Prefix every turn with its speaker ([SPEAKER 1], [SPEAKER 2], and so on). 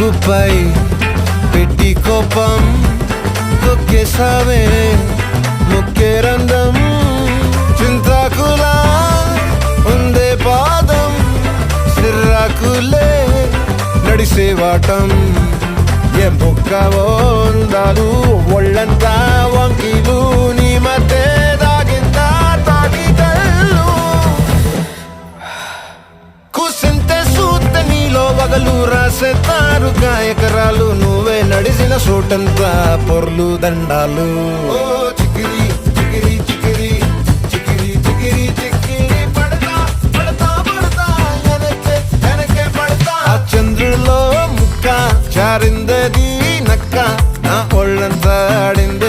[SPEAKER 1] ముక్కుపై పెట్టి కోపం తొక్కేసావే ముక్కే రంధ్రం చింతాకులా ఉందే పాదం సిర్రాకులే నడిసేవాటం ఏ బొక్కవో అందాలు ఒళ్ళంతా వంకీలు నీ మధ్య దాగిందా తాగి కళ్ళు కూసింతే సూత్తే నీలో వగలు రాసేతారు గాయకరాలు నువ్వే నడిసిన చోటంతా పొర్లు దండాలు ఓ చికిరి చికిరి చికిరి చికిరి చికిరి చికిరి పడతా పడతా పడతా వెనకే పడతా ఆ చంద్రులో ముక్క చారిందది నక్క నా ఒళ్ళంతా ఆడింది